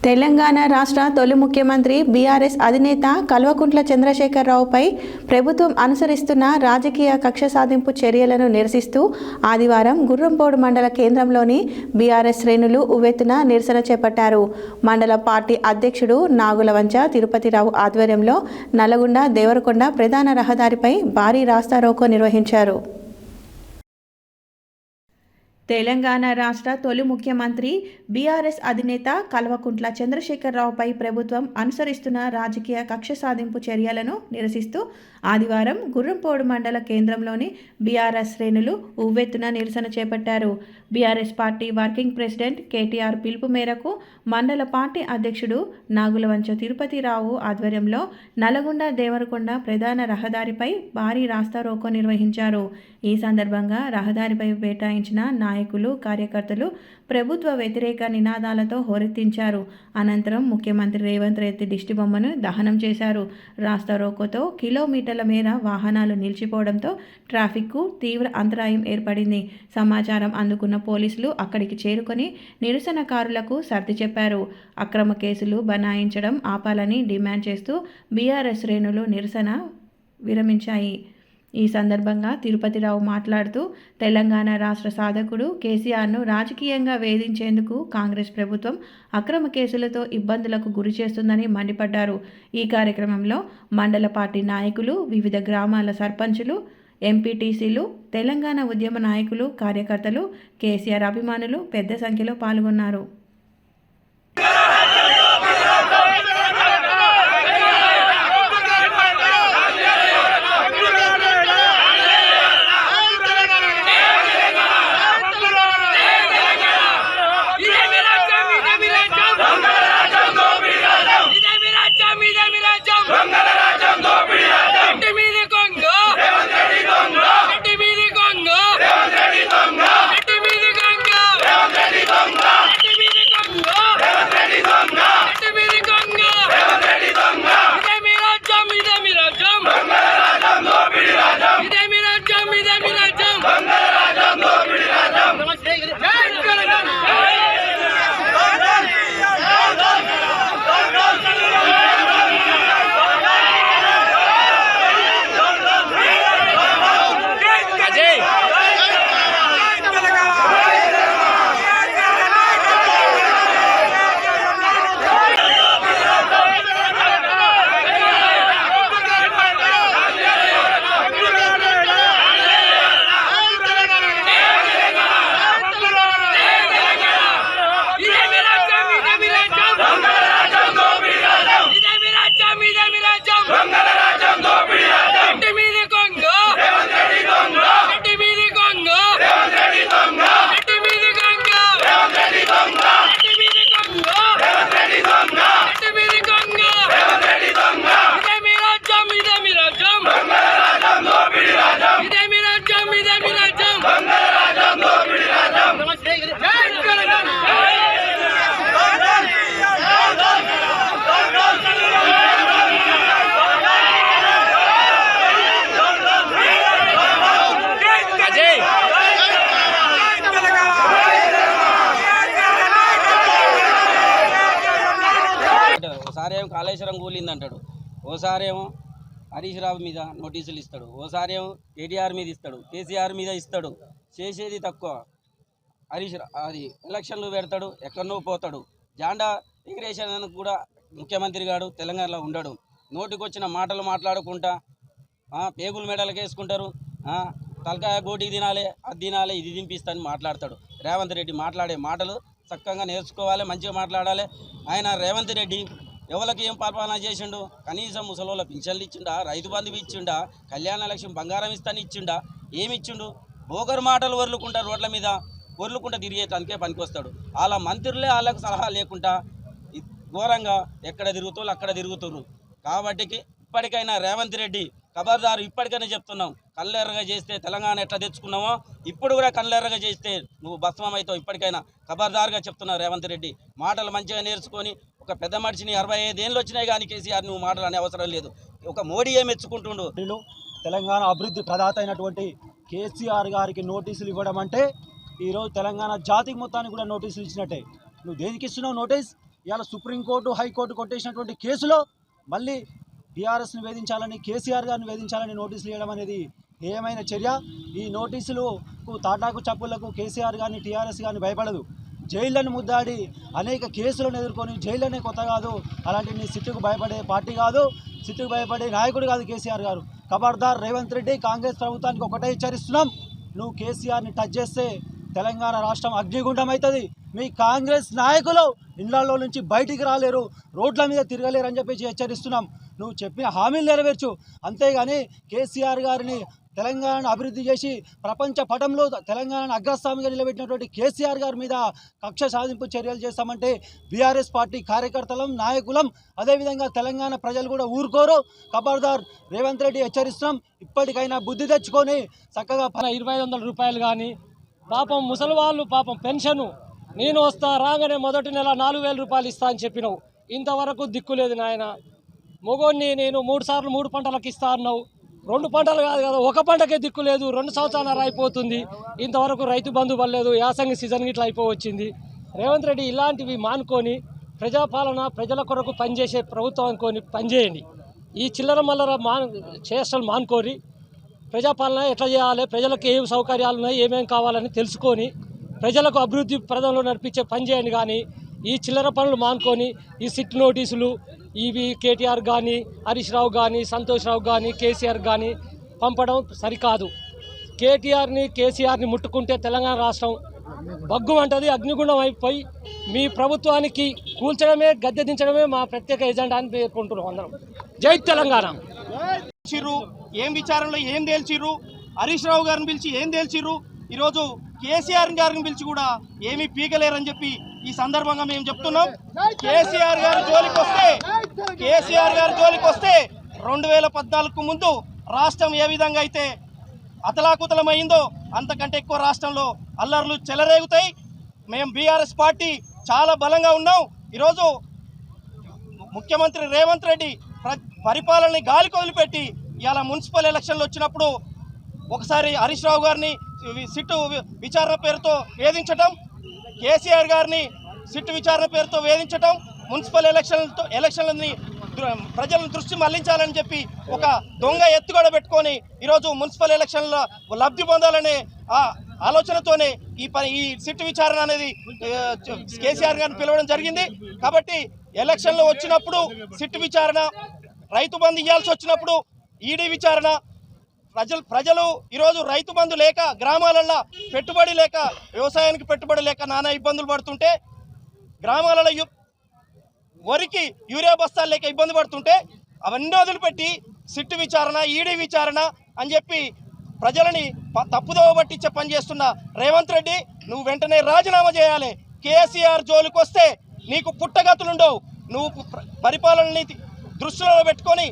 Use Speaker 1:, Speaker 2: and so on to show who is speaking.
Speaker 1: తెలంగాణ రాష్ట్ర తొలి ముఖ్యమంత్రి బీఆర్ఎస్ అధినేత కల్వకుంట్ల చంద్రశేఖరరావుపై ప్రభుత్వం అనుసరిస్తున్న రాజకీయ కక్ష సాధింపు చర్యలను నిరసిస్తూ ఆదివారం గుర్రంపోడు మండల కేంద్రంలోని బీఆర్ఎస్ శ్రేణులు ఉవ్వెత్తున నిరసన చేపట్టారు. మండల పార్టీ అధ్యక్షుడు నాగులవంచ తిరుపతిరావు ఆధ్వర్యంలో నల్లగొండ దేవరకొండ ప్రధాన రహదారిపై భారీ రాస్తారోకో నిర్వహించారు. తెలంగాణ రాష్ట్ర తొలి ముఖ్యమంత్రి బీఆర్ఎస్ అధినేత కల్వకుంట్ల చంద్రశేఖరరావుపై ప్రభుత్వం అనుసరిస్తున్న రాజకీయ కక్ష సాధింపు చర్యలను నిరసిస్తూ ఆదివారం గుర్రంపోడు మండల కేంద్రంలోని బీఆర్ఎస్ శ్రేణులు ఉవ్వెత్తున నిరసన చేపట్టారు. BRS party working president KTR పిలుపు మేరకు మండల పార్టీ అధ్యక్షుడు నాగులవంచ తిరుపతిరావు ఆధ్వర్యంలో నల్లగొండ దేవరకొండ ప్రధాన రహదారిపై భారీ రాస్తారోకో నిర్వహించారు. ఈ సందర్భంగా రహదారిపై బైఠాయించిన నాయకులు, కార్యకర్తలు ప్రభుత్వ వ్యతిరేక నినాదాలతో హోరెత్తించారు. అనంతరం ముఖ్యమంత్రి రేవంత్ రెడ్డి దిష్టిబొమ్మను దహనం చేశారు. రాస్తారోకోతో కిలోమీటర్ల మేర వాహనాలు నిలిచిపోవడంతో ట్రాఫిక్కు తీవ్ర అంతరాయం ఏర్పడింది. సమాచారం అందుకున్న పోలీసులు అక్కడికి చేరుకొని నిరసనకారులకు సర్ది చెప్పారు. అక్రమ కేసులు బనాయించడం ఆపాలని డిమాండ్ చేస్తూ బీఆర్ఎస్ శ్రేణులు నిరసన విరమించాయి. ఈ సందర్భంగా తిరుపతిరావు మాట్లాడుతూ తెలంగాణ రాష్ట్ర సాధకుడు కేసీఆర్ను రాజకీయంగా వేధించేందుకు కాంగ్రెస్ ప్రభుత్వం అక్రమ కేసులతో ఇబ్బందులకు గురి చేస్తుందని మండిపడ్డారు. ఈ కార్యక్రమంలో మండల పార్టీ నాయకులు, వివిధ గ్రామాల సర్పంచులు, ఎంపీటీసీలు, తెలంగాణ ఉద్యమ నాయకులు, కార్యకర్తలు, కేసీఆర్ అభిమానులు పెద్ద సంఖ్యలో పాల్గొన్నారు.
Speaker 2: ఓసారేమో కాళేశ్వరం కూలిందంటాడు, ఓసారేమో హరీష్ రావు మీద నోటీసులు ఇస్తాడు, ఓసారేమో కేటీఆర్ మీద ఇస్తాడు, కేసీఆర్ మీద ఇస్తాడు. చేసేది తక్కువ. అది ఎలక్షన్లు పెడతాడు, ఎక్కడనో పోతాడు. జాండా ఎగిరేషన్ కూడా ముఖ్యమంత్రి గారు తెలంగాణలో ఉండడు. నోటికొచ్చిన మాటలు మాట్లాడుకుంటా పేగులు మెడలకు వేసుకుంటారు. తలకాయ గోటికి తినాలి, అది తినాలి, ఇది తినిపిస్తాను మాట్లాడతాడు. రేవంత్ రెడ్డి మాట్లాడే మాటలు చక్కగా నేర్చుకోవాలి, మంచిగా మాట్లాడాలి. ఆయన రేవంత్ రెడ్డి ఎవరికి ఏం పాల్పన చేసిండు? కనీసం ముసలోళ్ళ పింఛన్లు ఇచ్చిండా, రైతు బంధువు ఇచ్చిండా, కళ్యాణ లక్ష్యం బంగారం ఇస్తాను ఇచ్చిండా? ఏమి ఇచ్చిండు? బోగరు మాటలు వరులుకుంటా రోడ్ల మీద వరులుకుంటా తిరిగేటానికే పనికొస్తాడు. వాళ్ళ మంత్రులే వాళ్ళకు సలహా లేకుండా ఘోరంగా ఎక్కడ తిరుగుతారు అక్కడ తిరుగుతున్నారు. కాబట్టి ఇప్పటికైనా రేవంత్ రెడ్డి ఖబర్దారు, ఇప్పటికైనా చెప్తున్నాం, కళ్ళెర్రగా చేస్తే తెలంగాణ ఎట్లా తెచ్చుకున్నామో ఇప్పుడు కూడా కళ్ళెర్రగా చేస్తే నువ్వు భస్మం అవుతావు. ఇప్పటికైనా ఖబర్దారుగా చెప్తున్నావు రేవంత్ రెడ్డి. మాటలు మంచిగా నేర్చుకొని ఒక పెద్ద మనిషిని 65 ఏళ్ళు వచ్చినాయి కానీ కేసీఆర్ నువ్వు మాటలు అనే అవసరం లేదు. ఒక మోడీయే మెచ్చుకుంటుండు.
Speaker 3: తెలంగాణ అభివృద్ధి ప్రదాత అయినటువంటి కేసీఆర్ గారికి నోటీసులు ఇవ్వడం అంటే ఈరోజు తెలంగాణ జాతికి మొత్తానికి కూడా నోటీసులు ఇచ్చినట్టే. నువ్వు దేనికి ఇస్తున్నావు నోటీస్? ఇవాళ సుప్రీంకోర్టు హైకోర్టు కొట్టేసినటువంటి కేసులో మళ్ళీ టీఆర్ఎస్ని వేధించాలని కేసీఆర్ గారిని వేధించాలని నోటీసులు ఇవ్వడం అనేది ఏమైనా చర్య? ఈ నోటీసులకు తాటాకు చప్పులకు కేసీఆర్ గారిని టీఆర్ఎస్ గారిని భయపడదు. జైళ్ళని ముద్దాడి అనేక కేసులను ఎదుర్కొని జైళ్ళనే కొత్త కాదు. అలాంటి నీ సిట్టుకు భయపడే పార్టీ కాదు, సిట్టుకు భయపడే నాయకుడు కాదు కేసీఆర్ గారు. ఖబర్దార్ రేవంత్ రెడ్డి, కాంగ్రెస్ ప్రభుత్వానికి ఒకటే హెచ్చరిస్తున్నాం, నువ్వు కేసీఆర్ని టచ్ చేస్తే తెలంగాణ రాష్ట్రం అగ్నిగుండం అవుతుంది. మీ కాంగ్రెస్ నాయకులు ఇళ్లలో నుంచి బయటికి రాలేరు, రోడ్ల మీద తిరగలేరు అని చెప్పేసి హెచ్చరిస్తున్నాం. నువ్వు చెప్పిన హామీలు నెరవేర్చు, అంతేగాని కేసీఆర్ గారిని తెలంగాణను అభివృద్ధి చేసి ప్రపంచ పటంలో తెలంగాణను అగ్రస్థానంగా నిలబెట్టినటువంటి కేసీఆర్ గారి మీద కక్ష సాధింపు చర్యలు చేస్తామంటే బీఆర్ఎస్ పార్టీ కార్యకర్తలం, నాయకులం, అదేవిధంగా తెలంగాణ ప్రజలు కూడా ఊరుకోరు. ఖబర్దార్ రేవంత్ రెడ్డి హెచ్చరిస్తున్నాం, ఇప్పటికైనా బుద్ధి తెచ్చుకొని చక్కగా
Speaker 4: 2500 రూపాయలు కానీ పాపం ముసలి వాళ్ళు పాపం పెన్షను నేను వస్తా రాగానే మొదటి నెల 4000 రూపాయలు ఇస్తా అని చెప్పినావు. ఇంతవరకు దిక్కులేదు నాయన. మొగోడిని నేను 3 సార్లు 3 పంటలకు ఇస్తా అన్నావు. 2 పంటలు కాదు కదా, ఒక పంటకే దిక్కు లేదు. 2 సంవత్సరాలు అయిపోతుంది, ఇంతవరకు రైతు బంధు పడలేదు. యాసంగి సీజన్ ఇట్లా అయిపోవచ్చింది. రేవంత్ రెడ్డి ఇలాంటివి మానుకొని ప్రజాపాలన ప్రజల కొరకు పనిచేసే ప్రభుత్వం అనుకొని పనిచేయండి. ఈ చిల్లర మల్లర చేష్టలు మానుకొని ప్రజాపాలన ఎట్లా చేయాలి, ప్రజలకు ఏం సౌకర్యాలు ఉన్నాయి, ఏమేమి కావాలని తెలుసుకొని ప్రజలకు అభివృద్ధి ప్రదంలో నడిపించే పని చేయండి. కానీ ఈ చిల్లర పనులు మానుకొని ఈ సిట్ నోటీసులు ఇవి కేటీఆర్ కానీ, హరీష్ రావు కానీ, సంతోష్ రావు కానీ, కేసీఆర్ కానీ పంపడం సరికాదు. కేటీఆర్ని కేసీఆర్ని ముట్టుకుంటే తెలంగాణ రాష్ట్రం బగ్గుమంటది, అగ్నిగుండం అయిపోయి మీ ప్రభుత్వానికి కూల్చడమే, గద్దె దించడమే మా ప్రత్యేక ఎజెండా అని పేర్కొంటున్నాం అందరం. జై తెలంగాణ.
Speaker 5: ఏం విచారణలో ఏం తేల్చిర్రు? హరీష్ రావు గారిని పిలిచి ఏం తేల్చిర్రు? ఈరోజు కేసీఆర్ గారిని పిలిచి కూడా ఏమీ పీకలేరని చెప్పి ఈ సందర్భంగా మేము చెప్తున్నాం. కేసీఆర్ గారి జోలికి వస్తే 2014కు ముందు రాష్ట్రం ఏ విధంగా అయితే అతలాకుతలమైందో అంతకంటే ఎక్కువ రాష్ట్రంలో అల్లర్లు చెలరేగుతాయి. మేము బీఆర్ఎస్ పార్టీ చాలా బలంగా ఉన్నాం. ఈరోజు ముఖ్యమంత్రి రేవంత్ రెడ్డి పరిపాలనని గాలికి వదిలిపెట్టి ఇవాళ మున్సిపల్ ఎలక్షన్లు వచ్చినప్పుడు ఒకసారి హరీష్ రావు గారిని సిట్టు విచారణ పేరుతో వేధించటం, కేసీఆర్ గారిని సిట్టు విచారణ పేరుతో వేధించటం, మున్సిపల్ ఎలక్షన్లని ప్రజలను దృష్టి మళ్లించాలని చెప్పి ఒక దొంగ ఎత్తుగడ పెట్టుకొని ఈరోజు మున్సిపల్ ఎలక్షన్ల లబ్ధి పొందాలనే ఆలోచనతోనే ఈ సిట్టు విచారణ అనేది కేసీఆర్ గారిని పిలవడం జరిగింది. కాబట్టి ఎలక్షన్లు వచ్చినప్పుడు సిట్టు విచారణ, రైతు బంధు ఇవ్వాల్సి వచ్చినప్పుడు ఈడీ విచారణ, ప్రజలు ఈరోజు రైతు బంధు లేక గ్రామాలలో పెట్టుబడి లేక, వ్యవసాయానికి పెట్టుబడి లేక నానా ఇబ్బందులు పడుతుంటే, గ్రామాలలో వరికి యూరియా బస్తాలు లేక ఇబ్బంది పడుతుంటే అవన్నీ వదిలిపెట్టి సిట్టు విచారణ, ఈడీ విచారణ అని చెప్పి ప్రజలని తప్పుదోవ పట్టించే పని చేస్తున్న రేవంత్ రెడ్డి, నువ్వు వెంటనే రాజీనామా చేయాలి. కేసీఆర్ జోలికి వస్తే నీకు పుట్టగతులుండవు. నువ్వు పరిపాలనని దృష్టిలో పెట్టుకొని